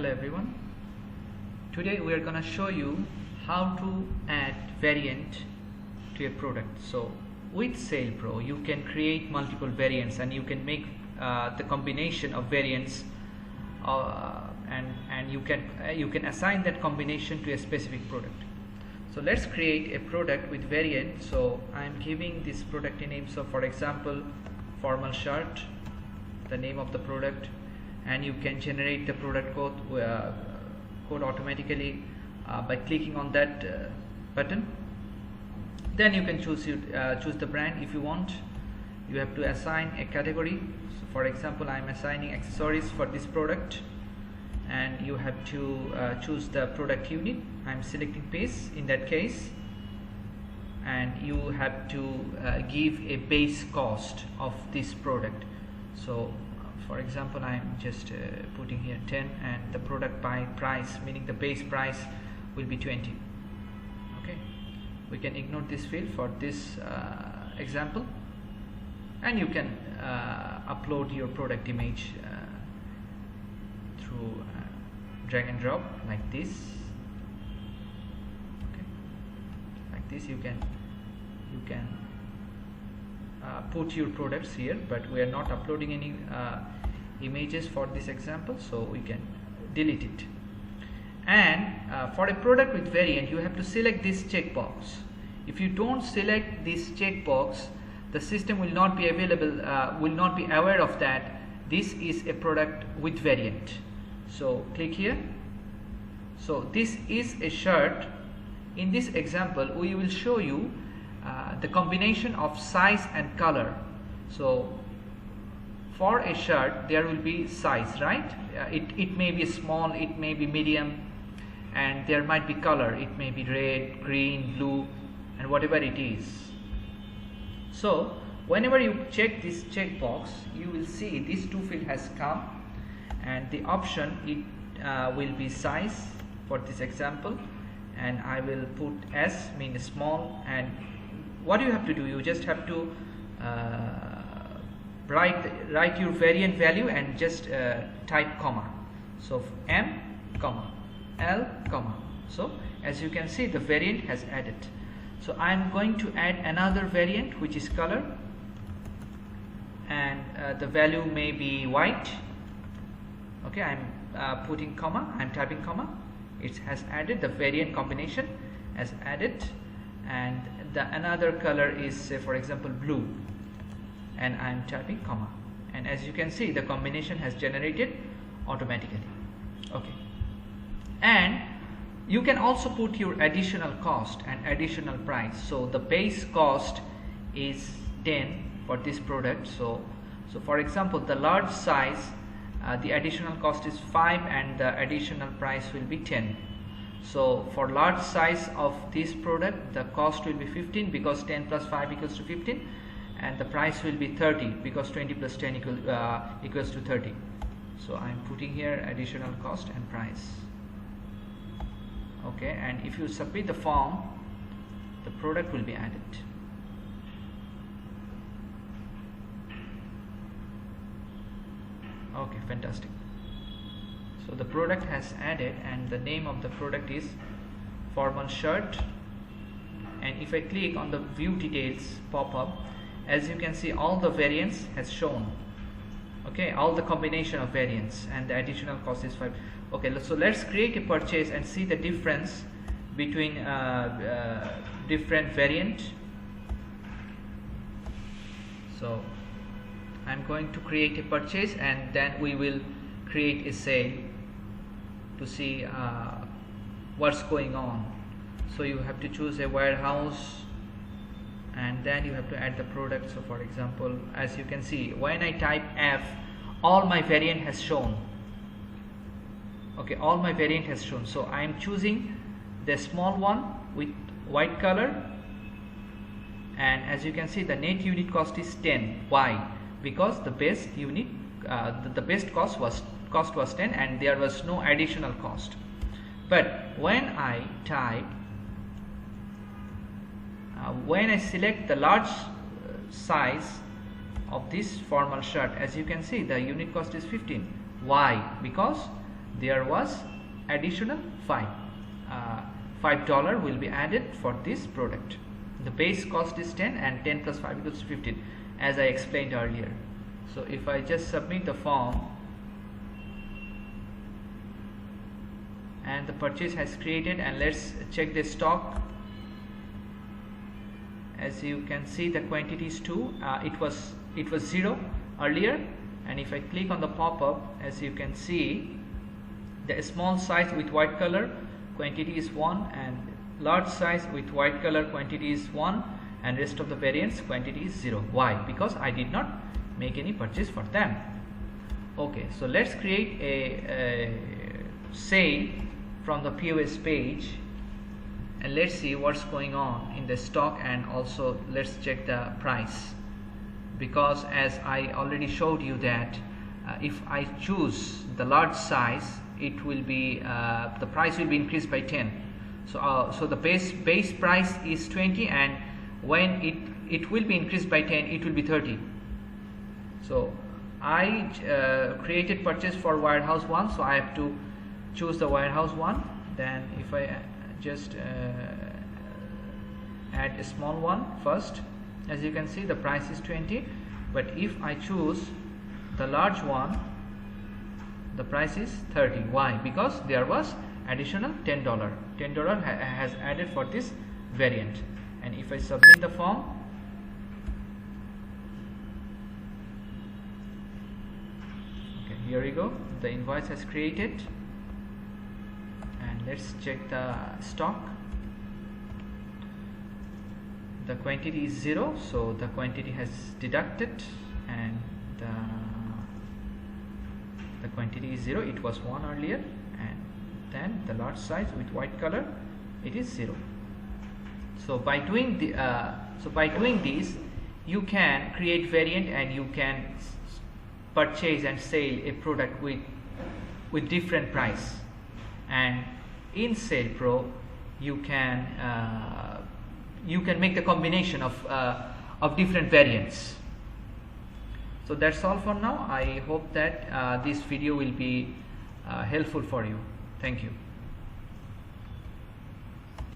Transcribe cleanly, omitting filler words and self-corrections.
Hello everyone. Today we are going to show you how to add variant to a product. So with SailPro you can create multiple variants and you can make the combination of variants and you can assign that combination to a specific product. So let's create a product with variant. So I'm giving this product a name. So for example, formal shirt, the name of the product, and you can generate the product code automatically by clicking on that button. Then you can choose the brand if you want. You have to assign a category. So for example, I'm assigning accessories for this product, and you have to choose the product unit. I'm selecting pace in that case, and you have to give a base cost of this product. So for example, I'm just putting here 10, and the product by price, meaning the base price, will be 20. Okay, we can ignore this field for this example, and you can upload your product image through drag and drop like this. Okay, like this you can put your products here, but we are not uploading any images for this example, so we can delete it. And for a product with variant, you have to select this checkbox. If you don't select this checkbox, the system will not be will not be aware of that this is a product with variant. So click here. So this is a shirt. In this example, we will show you the combination of size and color. So for a shirt there will be size, right? It may be small, it may be medium, and there might be color. It may be red, green, blue, and whatever it is. So whenever you check this checkbox, you will see this two field has come, and the option will be size for this example, and I will put S, mean small. And what you have to do, you just have to write your variant value and just type comma. So M, comma, L, comma. So as you can see, the variant has added. So I'm going to add another variant, which is color, and the value may be white. Okay, I'm putting comma, I'm typing comma. It has added, the variant combination has added, and the another color is, say for example, blue, and I'm typing comma, and as you can see, the combination has generated automatically. Okay, and you can also put your additional cost and additional price. So the base cost is 10 for this product. So for example, the large size, the additional cost is 5 and the additional price will be 10. So for large size of this product, the cost will be 15 because 10 plus 5 equals to 15, and the price will be 30 because 20 plus 10 equals to 30. So I'm putting here additional cost and price. Okay, and if you submit the form, the product will be added. Okay, fantastic. So the product has added, and the name of the product is formal shirt. And if I click on the view details pop-up, as you can see, all the variants has shown. Okay, all the combination of variants, and the additional cost is 5. Okay, so let's create a purchase and see the difference between different variant. So I'm going to create a purchase, and then we will create a sale to see what's going on. So you have to choose a warehouse, and then you have to add the product. So for example, as you can see, when I type F, all my variant has shown. Okay, all my variant has shown. So I am choosing the small one with white color, and as you can see, the net unit cost is 10. Why? Because the best unit, the best cost was 10, and there was no additional cost. But when I type, when I select the large size of this formal shirt, as you can see, the unit cost is 15. Why? Because there was additional $5 will be added for this product. The base cost is 10 and 10 plus 5 equals 15, as I explained earlier. So if I just submit the form and the purchase has created, and let's check the stock. As you can see, the quantity is 2. It was 0 earlier, and if I click on the pop-up, as you can see, the small size with white color quantity is 1, and large size with white color quantity is 1, and rest of the variants quantity is 0. Why? Because I did not make any purchase for them. Okay, so let's create a sale from the POS page, and let's see what's going on in the stock, and also let's check the price, because as I already showed you that if I choose the large size, it will be the price will be increased by 10. So the base price is 20, and when it will be increased by 10, it will be 30. So I created purchase for warehouse 1, so I have to choose the warehouse 1. Then if I just add a small one first, as you can see, the price is 20, but if I choose the large one, the price is 30. Why? Because there was additional $10. $10 has added for this variant. And if I submit the form, okay, here we go, the invoice has created, and let's check the stock. The quantity is 0, so the quantity has deducted, and the quantity is 0. It was 1 earlier, and then the large size with white color, it is 0. So by doing this, you can create variant, and you can purchase and sell a product with different price. And in Sale Pro, you can make the combination of different variants. So that's all for now. I hope that this video will be helpful for you. Thank you.